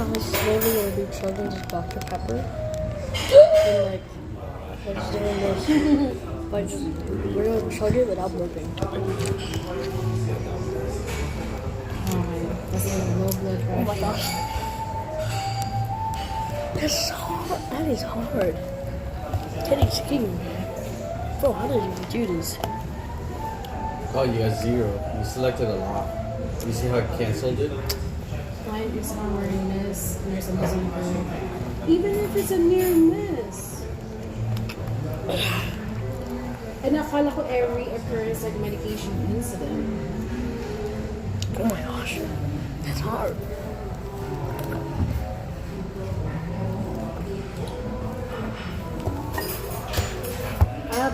I'm slowly gonna be chugging this Dr. Pepper. And like, by just doing this, we're gonna chug it without burping. That's a low blood pressure. Oh my gosh. That's hard. That is hard. Teddy's king. Bro, how did you do this? Oh, you got 0. You selected a lot. You see how it canceled it? Mine is already miss. And there's a missing bird. Even if it's a near miss. And akala ko every occurrence like medication incident. Oh my gosh. That's hard.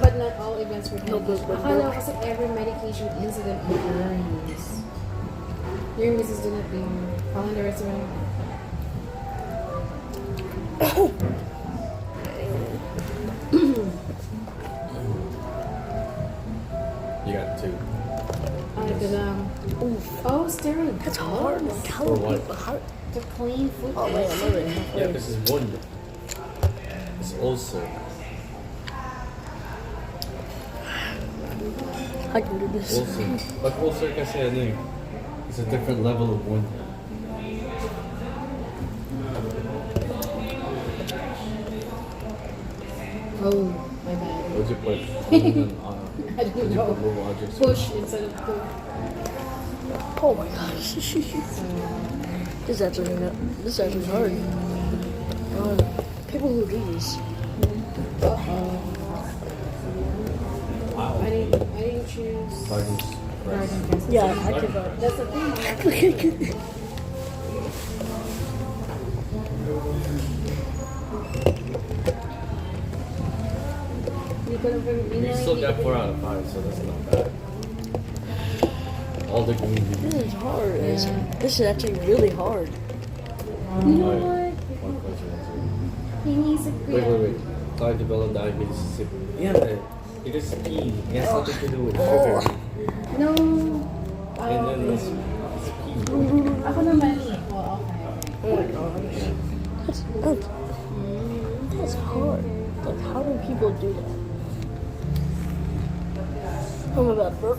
But not all events were No, medication. but- Akala ko kasi every medication incident occurs. Near misses do not be following the restaurant. You got 2. Oh, steroid. That's hard. Like, how For do what? people, how, To clean food. oh wait, I'm already Yeah, halfway. this is 1. It's ulcer. I can do this. Ulcer. But ulcer kasi ano eh. It's a different level of 1. Oh, my bad. What'd you put? I What'd don't you know. put little objects? Push instead of push. Oh my gosh. This is actually hard. People who do this. I didn't choose Gardens. garden cancer. Yeah, I could. That's the thing. You still got 4 out of 5, so that's not bad. All the green beans. This is hard. This is actually really hard. You know what? One question answer. He needs a Wait. I developed diabetes. Yeah, it is pee. It has nothing to do with sugar. No. And then it's pee. Ako naman. Oh, okay. Oh my gosh. That's hard. Like, how do people do that? Oh my god, bro.